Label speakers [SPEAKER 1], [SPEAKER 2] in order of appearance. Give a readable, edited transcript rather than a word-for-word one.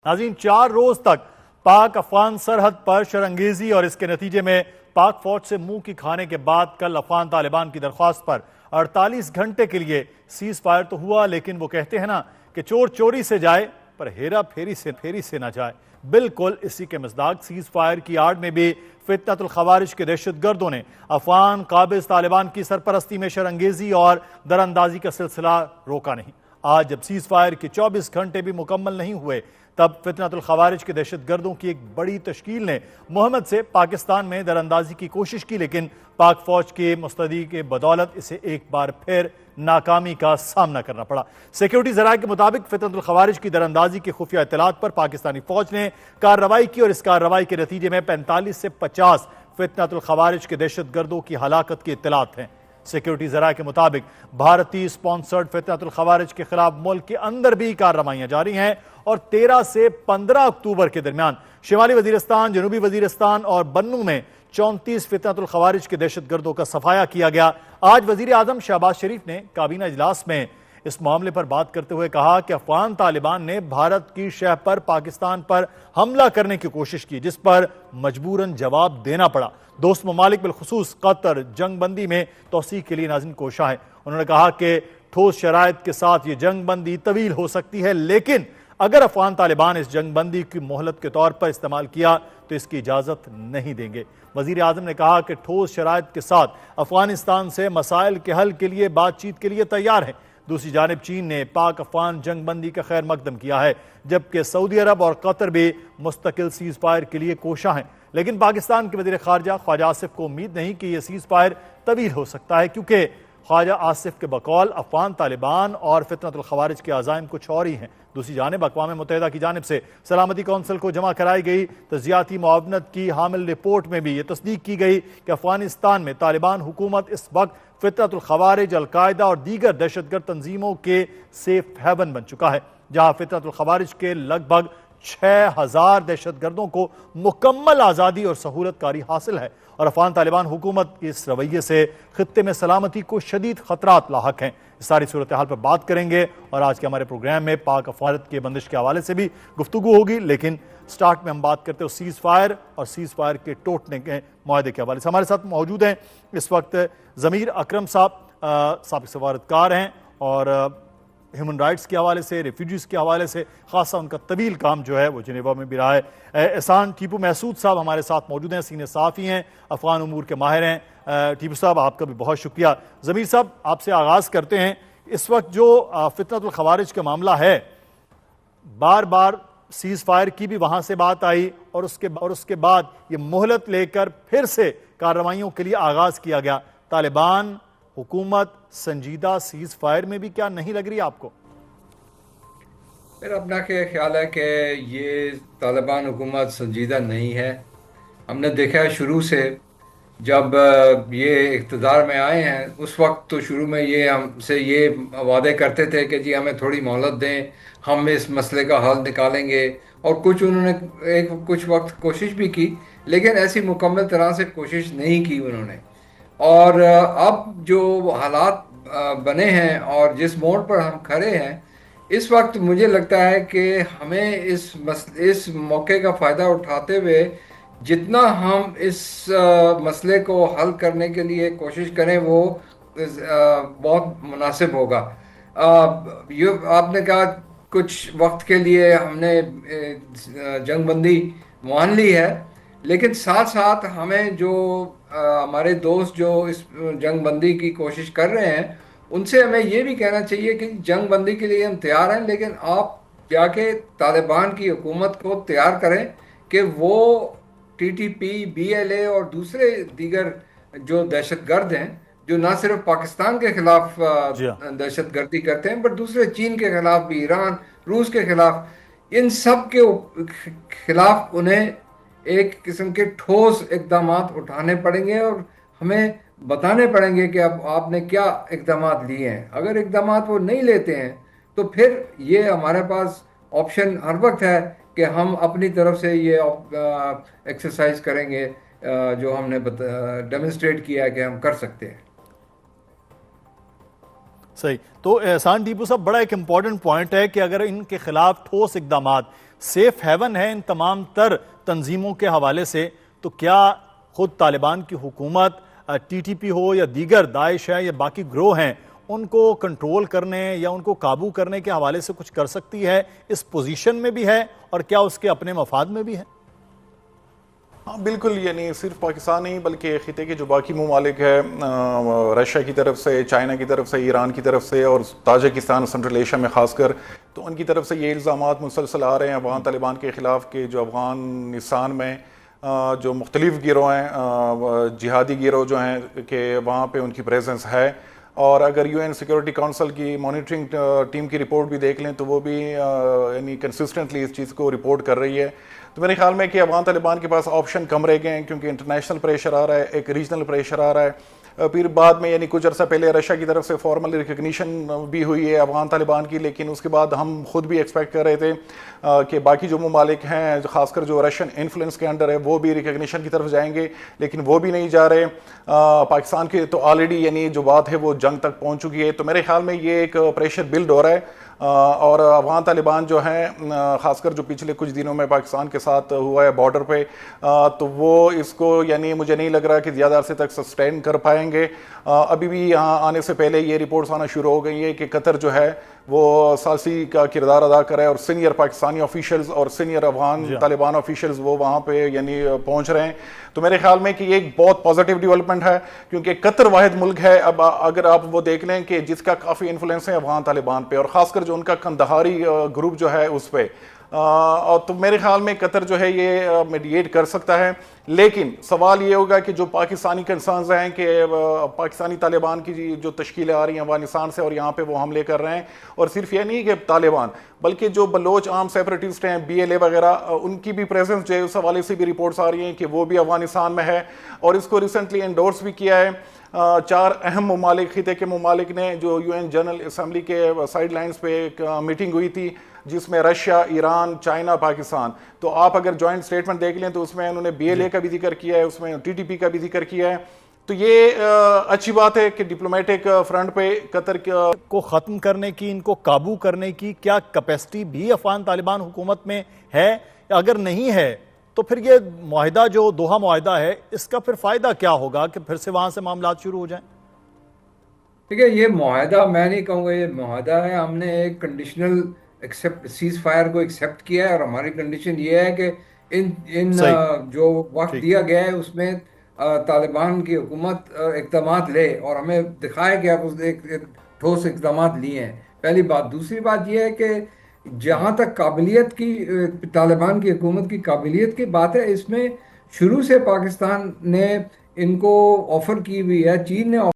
[SPEAKER 1] ناظرین، 4 روز تک پاک افغان سرحد پر شرانگیزی اور اس کے نتیجے میں پاک فوج سے منہ کی کھانے کے بعد کل افغان طالبان کی درخواست پر 48 گھنٹے کے لیے سیز فائر تو ہوا، لیکن وہ کہتے ہیں نا کہ چور چوری سے جائے پر ہیرا پھیری سے نہ جائے۔ بالکل اسی کے مصداق سیز فائر کی آڑ میں بھی فتنۃ الخوارج کے دہشت گردوں نے افغان قابض طالبان کی سرپرستی میں شرانگیزی اور دراندازی کا سلسلہ روکا نہیں۔ آج جب سیز فائر کے 24 گھنٹے بھی مکمل نہیں ہوئے تب فتنۃ الخوارج کے دہشت گردوں کی ایک بڑی تشکیل نے محمد سے پاکستان میں دراندازی کی کوشش کی، لیکن پاک فوج کے مستعدی کے بدولت اسے ایک بار پھر ناکامی کا سامنا کرنا پڑا۔ سیکیورٹی ذرائع کے مطابق فتنۃ الخوارج کی دراندازی کی خفیہ اطلاعات پر پاکستانی فوج نے کارروائی کی اور اس کارروائی کے نتیجے میں 45 سے 50 فتنۃ الخوارج کے دہشت گردوں کی ہلاکت کی اطلاعات ہیں۔ سیکیورٹی ذرائع کے مطابق بھارتی سپانسرڈ فتنۃ الخوارج کے خلاف ملک کے اندر بھی کارروائیاں جاری ہیں اور 13 سے 15 اکتوبر کے درمیان شمالی وزیرستان، جنوبی وزیرستان اور بنوں میں 34 فتنۃ الخوارج کے دہشت گردوں کا صفایا کیا گیا۔ آج وزیر اعظم شہباز شریف نے کابینہ اجلاس میں اس معاملے پر بات کرتے ہوئے کہا کہ افغان طالبان نے بھارت کی شہ پر پاکستان پر حملہ کرنے کی کوشش کی، جس پر مجبوراً جواب دینا پڑا۔ دوست ممالک بالخصوص قطر جنگ بندی میں توسیع کے لیے ناظرین کوشاں ہیں۔ انہوں نے کہا کہ ٹھوس شرائط کے ساتھ یہ جنگ بندی طویل ہو سکتی ہے، لیکن اگر افغان طالبان اس جنگ بندی کی مہلت کے طور پر استعمال کیا تو اس کی اجازت نہیں دیں گے۔ وزیر اعظم نے کہا کہ ٹھوس شرائط کے ساتھ افغانستان سے مسائل کے حل کے لیے بات چیت کے لیے تیار ہیں۔ دوسری جانب چین نے پاک افغان جنگ بندی کا خیر مقدم کیا ہے، جبکہ سعودی عرب اور قطر بھی مستقل سیز فائر کے لیے کوشاں ہیں، لیکن پاکستان کے وزیر خارجہ خواجہ آصف کو امید نہیں کہ یہ سیز فائر طویل ہو سکتا ہے، کیونکہ خواجہ آصف کے بقول افغان طالبان اور فتنۃ الخوارج کے عزائم کچھ اور ہی ہیں۔ دوسری جانب اقوام متحدہ کی جانب سے سلامتی کونسل کو جمع کرائی گئی تجزیاتی معاونت کی حامل رپورٹ میں بھی یہ تصدیق کی گئی کہ افغانستان میں طالبان حکومت اس وقت فتنۃ الخوارج، القاعدہ اور دیگر دہشت گرد تنظیموں کے سیف ہیون بن چکا ہے، جہاں فتنۃ الخوارج کے لگ بھگ 6000 دہشت گردوں کو مکمل آزادی اور سہولت کاری حاصل ہے، اور افغان طالبان حکومت کے اس رویے سے خطے میں سلامتی کو شدید خطرات لاحق ہیں۔ اس ساری صورتحال پر بات کریں گے اور آج کے ہمارے پروگرام میں پاک افغانت کے بندش کے حوالے سے بھی گفتگو ہوگی، لیکن سٹارٹ میں ہم بات کرتے ہیں سیز فائر اور سیز فائر کے ٹوٹنے کے معاہدے کے حوالے سے۔ ہمارے ساتھ موجود ہیں اس وقت ضمیر اکرم صاحب، سابق سفارتکار ہیں اور ہیومن رائٹس کے حوالے سے، ریفیوجیز کے حوالے سے خاصا ان کا طویل کام جو ہے وہ جنیوا میں بھی رہا ہے۔ احسان ٹیپو محسود صاحب ہمارے ساتھ موجود ہیں، سینئر صحافی ہیں، افغان امور کے ماہر ہیں۔ ٹیپو صاحب آپ کا بھی بہت شکریہ۔ ضمیر صاحب آپ سے آغاز کرتے ہیں، اس وقت جو فتنۃ الخوارج کا معاملہ ہے، بار بار سیز فائر کی بھی وہاں سے بات آئی اور اس کے بعد یہ مہلت لے کر پھر سے کارروائیوں کے لیے آغاز کیا گیا۔ طالبان حکومت سنجیدہ سیز فائر میں بھی کیا نہیں لگ رہی آپ کو؟
[SPEAKER 2] میرا اپنا خیال ہے کہ یہ طالبان حکومت سنجیدہ نہیں ہے۔ ہم نے دیکھا ہے شروع سے، جب یہ اقتدار میں آئے ہیں اس وقت تو شروع میں یہ ہم سے یہ وعدے کرتے تھے کہ جی ہمیں تھوڑی مہلت دیں، ہم اس مسئلے کا حل نکالیں گے، اور انہوں نے کچھ وقت کوشش بھی کی، لیکن ایسی مکمل طرح سے کوشش نہیں کی انہوں نے۔ اور اب جو حالات بنے ہیں اور جس موڑ پر ہم کھڑے ہیں اس وقت، مجھے لگتا ہے کہ ہمیں اس موقع کا فائدہ اٹھاتے ہوئے جتنا ہم اس مسئلے کو حل کرنے کے لیے کوشش کریں وہ بہت مناسب ہوگا۔ آپ نے کہا کچھ وقت کے لیے ہم نے جنگ بندی مان لی ہے، لیکن ساتھ ساتھ ہمیں جو ہمارے دوست جو اس جنگ بندی کی کوشش کر رہے ہیں ان سے ہمیں یہ بھی کہنا چاہیے کہ جنگ بندی کے لیے ہم تیار ہیں، لیکن آپ جا کے طالبان کی حکومت کو تیار کریں کہ وہ T T P, B L A اور دوسرے دیگر جو دہشت گرد ہیں، جو نہ صرف پاکستان کے خلاف دہشت گردی کرتے ہیں بٹ دوسرے چین کے خلاف بھی، ایران، روس کے خلاف، ان سب کے خلاف انہیں ایک قسم کے ٹھوس اقدامات اٹھانے پڑیں گے اور ہمیں بتانے پڑیں گے کہ اب آپ نے کیا اقدامات لیے ہیں۔ اگر اقدامات وہ نہیں لیتے ہیں تو پھر یہ ہمارے پاس آپشن ہر وقت ہے کہ ہم اپنی طرف سے یہ ایکسرسائز کریں گے جو ہم نے ڈیمونسٹریٹ کیا ہے کہ ہم کر سکتے ہیں۔
[SPEAKER 1] صحیح۔ تو احسان ٹیپو صاحب، بڑا ایک امپورٹنٹ پوائنٹ ہے کہ اگر ان کے خلاف ٹھوس اقدامات سیف ہیون ہے ان تمام تر تنظیموں کے حوالے سے، تو کیا خود طالبان کی حکومت ٹی ٹی پی ہو یا دیگر داعش ہے یا باقی گروہ ہیں ان کو کنٹرول کرنے یا ان کو قابو کرنے کے حوالے سے کچھ کر سکتی ہے؟ اس پوزیشن میں بھی ہے اور کیا اس کے اپنے مفاد میں بھی ہے؟
[SPEAKER 3] ہاں بالکل، یعنی صرف پاکستان نہیں بلکہ خطے کے جو باقی ممالک ہیں، رشیا کی طرف سے، چائنا کی طرف سے، ایران کی طرف سے اور تاجکستان سنٹرل ایشیا میں خاص کر، تو ان کی طرف سے یہ الزامات مسلسل آ رہے ہیں افغان طالبان کے خلاف کہ جو افغانستان میں جو مختلف گروہ ہیں، جہادی گروہ جو ہیں، کہ وہاں پہ ان کی پریزنس ہے. اور اگر یو این سیکورٹی کونسل کی مانیٹرنگ ٹیم کی رپورٹ بھی دیکھ لیں تو وہ بھی یعنی کنسسٹنٹلی اس چیز کو رپورٹ کر رہی ہے. تو میرے خیال میں کہ افغان طالبان کے پاس آپشن کم رہ گئے ہیں، کیونکہ انٹرنیشنل پریشر آ رہا ہے، ایک ریجنل پریشر آ رہا ہے. پھر بعد میں یعنی کچھ عرصہ پہلے رشیا کی طرف سے فارمل ریکگنیشن بھی ہوئی ہے افغان طالبان کی، لیکن اس کے بعد ہم خود بھی ایکسپیکٹ کر رہے تھے کہ باقی جو ممالک ہیں خاص کر جو رشین انفلوئنس کے انڈر ہے وہ بھی ریکگنیشن کی طرف جائیں گے، لیکن وہ بھی نہیں جا رہے. پاکستان کے تو آلریڈی یعنی جو بات ہے وہ جنگ تک پہنچ چکی ہے. تو میرے خیال میں یہ ایک پریشر بلڈ ہو رہا ہے، اور افغان طالبان جو ہیں خاص کر جو پچھلے کچھ دنوں میں پاکستان کے ساتھ ہوا ہے بارڈر پہ، تو وہ اس کو یعنی مجھے نہیں لگ رہا کہ زیادہ عرصے تک سسٹین کر پائیں گے. ابھی بھی یہاں آنے سے پہلے یہ رپورٹس آنا شروع ہو گئی ہے کہ قطر جو ہے وہ ثالثی کا کردار ادا کرے، اور سینئر پاکستانی آفیشلز اور سینئر افغان طالبان آفیشلز وہ وہاں پہ یعنی پہنچ رہے ہیں. تو میرے خیال میں کہ یہ ایک بہت پازیٹیو ڈیولپمنٹ ہے، کیونکہ قطر واحد ملک ہے اب اگر آپ وہ دیکھ لیں کہ جس کا کافی انفلوئنس ہے افغان طالبان پہ، اور خاص کر جو ان کا کندہاری گروپ جو ہے اس پہ. اور تو میرے خیال میں قطر جو ہے یہ میڈیٹ کر سکتا ہے. لیکن سوال یہ ہوگا کہ جو پاکستانی کنسرنز ہیں کہ پاکستانی طالبان کی جو تشکیلیں آ رہی ہیں افغانستان سے اور یہاں پہ وہ حملے کر رہے ہیں، اور صرف یہ نہیں کہ طالبان بلکہ جو بلوچ عام سیپریٹسٹ ہیں BLA وغیرہ، ان کی بھی پریزنس جو ہے اس حوالے سے بھی رپورٹس آ رہی ہیں کہ وہ بھی افغانستان میں ہے. اور اس کو ریسنٹلی انڈورس بھی کیا ہے 4 اہم ممالک، خطے کے ممالک نے، جو UN جنرل اسمبلی کے سائیڈ لائنز پہ ایک میٹنگ ہوئی تھی جس میں رشیا، ایران، چائنا، پاکستان. تو آپ اگر جوائنٹ سٹیٹمنٹ دیکھ لیں تو اس میں انہوں نے BLA کا بھی ذکر کیا ہے، اس میں TTP کا بھی ذکر کیا ہے. تو یہ اچھی بات ہے کہ ڈپلومیٹک فرنٹ پہ قطر
[SPEAKER 1] کو ختم کرنے کی، ان کو قابو کرنے کی کیا کیپیسٹی بھی افغان طالبان حکومت میں ہے؟ اگر نہیں ہے تو پھر یہ معاہدہ جو دوحہ معاہدہ ہے اس کا پھر فائدہ کیا ہوگا کہ پھر سے وہاں سے معاملات شروع ہو جائیں؟
[SPEAKER 2] ٹھیک ہے، یہ معاہدہ میں نہیں کہوں گا یہ معاہدہ ہے. ہم نے ایک کنڈیشنل سیز فائر کو ایکسیپٹ کیا ہے، اور ہماری کنڈیشن یہ ہے کہ ان جو وقت دیا گیا ہے اس میں طالبان کی حکومت اقدامات لے، اور ہمیں دکھائے کہ آپ ایک ٹھوس اقدامات لیے ہیں. پہلی بات. دوسری بات یہ ہے کہ جہاں تک قابلیت کی، طالبان کی حکومت کی قابلیت کی بات ہے، اس میں شروع سے پاکستان نے ان کو آفر کی ہوئی ہے، چین نے